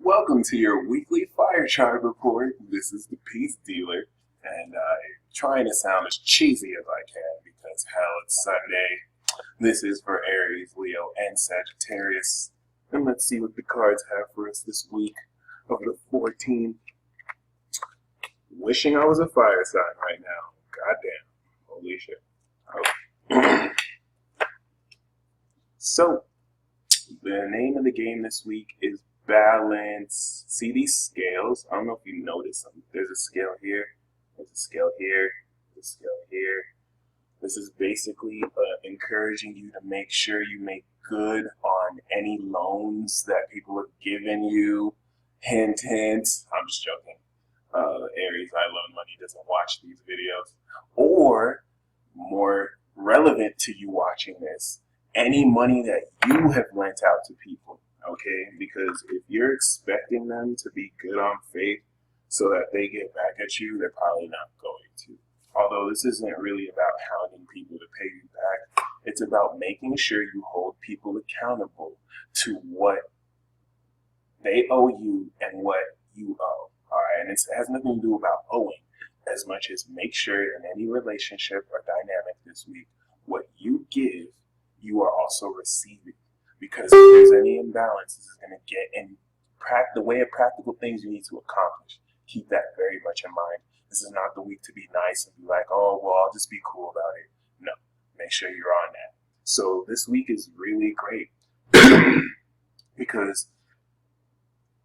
Welcome to your weekly fire chart report. This is the Peace Dealer, and I'm trying to sound as cheesy as I can because hell, it's Sunday. This is for Aries, Leo, and Sagittarius. And let's see what the cards have for us this week of the 14th. Wishing I was a fire sign right now. Goddamn. Holy shit. Okay. So, the name of the game this week is Balance. See these scales? I don't know if you notice them. There's a scale here, there's a scale here, there's a scale here. This is basically encouraging you to make sure you make good on any loans that people have given you. Hint, hint. I'm just joking. Aries, I loan money, doesn't watch these videos. Or, more relevant to you watching this, any money that you have lent out to people. Okay, because if you're expecting them to be good on faith so that they get back at you, they're probably not going to. Although this isn't really about hounding people to pay you back, it's about making sure you hold people accountable to what they owe you and what you owe. All right, and it has nothing to do about owing as much as make sure in any relationship or dynamic this week, what you give, you are also receiving. Because if there's any imbalance, this is going to get in the way of practical things you need to accomplish. Keep that very much in mind. This is not the week to be nice and be like, oh, well, I'll just be cool about it. No, make sure you're on that. So this week is really great because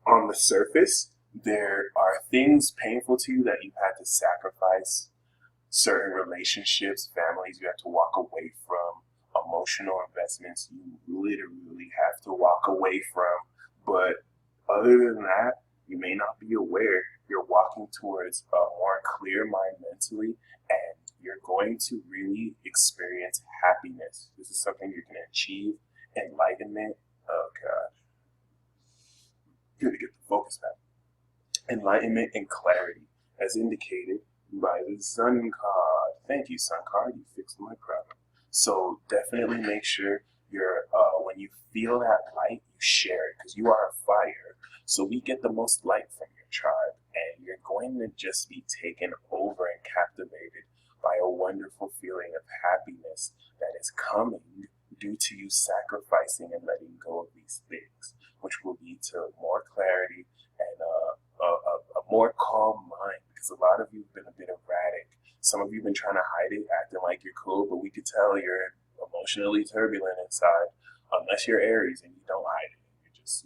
on the surface, there are things painful to you that you've had to sacrifice, certain relationships, families you have to walk away from, emotional investments you literally have to walk away from. But other than that, you may not be aware you're walking towards a more clear mind mentally, and you're going to really experience happiness. This is something you're going to achieve. Enlightenment. Oh gosh, good to get the focus back. Enlightenment and clarity, as indicated by the Sun card. Thank you, Sun card. You fixed my problem. So definitely make sure you're, when you feel that light, you share it, because you are a fire. So we get the most light from your tribe, and you're going to just be taken over and captivated by a wonderful feeling of happiness that is coming due to you sacrificing and letting go of these things, which will lead to more clarity and a more calm mind, because a lot of you have been a bit erratic. Some of you have been trying to hide it, acting like you're cool, but we could tell you're emotionally turbulent inside, unless you're Aries and you don't hide it. You're just,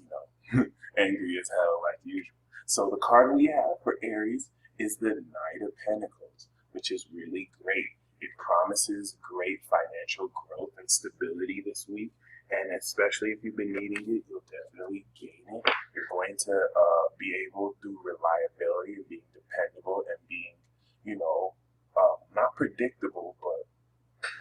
angry as hell like usual. So the card we have for Aries is the Knight of Pentacles, which is really great. It promises great financial growth and stability this week, and especially if you've been needing it, you'll definitely gain it. You're going to be able, through reliability and being dependable and being, not predictable, but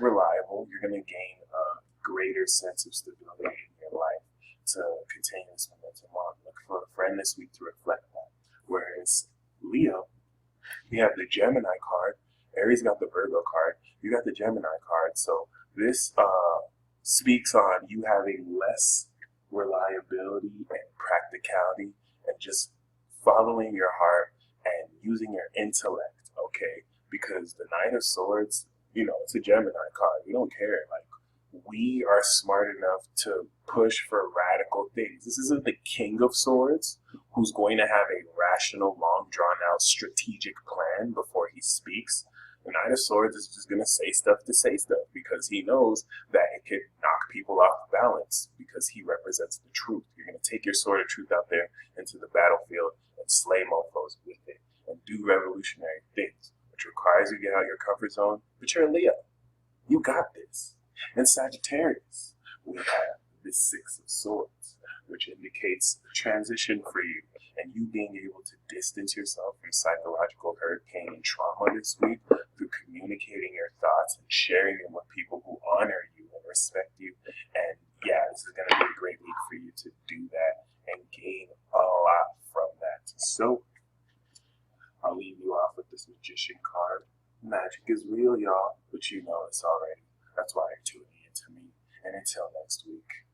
reliable, you're going to gain a greater sense of stability in your life to continue this momentum on. Look for a friend this week to reflect that. Whereas Leo, we have the Gemini card. Aries got the Virgo card. You got the Gemini card. So this speaks on you having less reliability and practicality and just following your heart and using your intellect, okay? Because the Knight of Swords, it's a Gemini card. We don't care. Like, we are smart enough to push for radical things. This isn't the King of Swords who's going to have a rational, long, drawn-out strategic plan before he speaks. The Knight of Swords is just going to say stuff because he knows that it could knock people off balance because he represents the truth. You're going to take your sword of truth out there into the battlefield and slay mofos with it and do revolutionary things, which requires you to get out of your comfort zone. But you're a Leo. You got this. In Sagittarius, we have the Six of Swords, which indicates transition for you and you being able to distance yourself from psychological hurt, pain, and trauma this week through communicating your thoughts and sharing them with people who honor you and respect you. And yeah, this is going to be a great week for you to do that and gain a lot from that. So I'll leave you off with this Magician card. Magic is real, y'all, but you know it's already. That's why you're tuning into me. And until next week.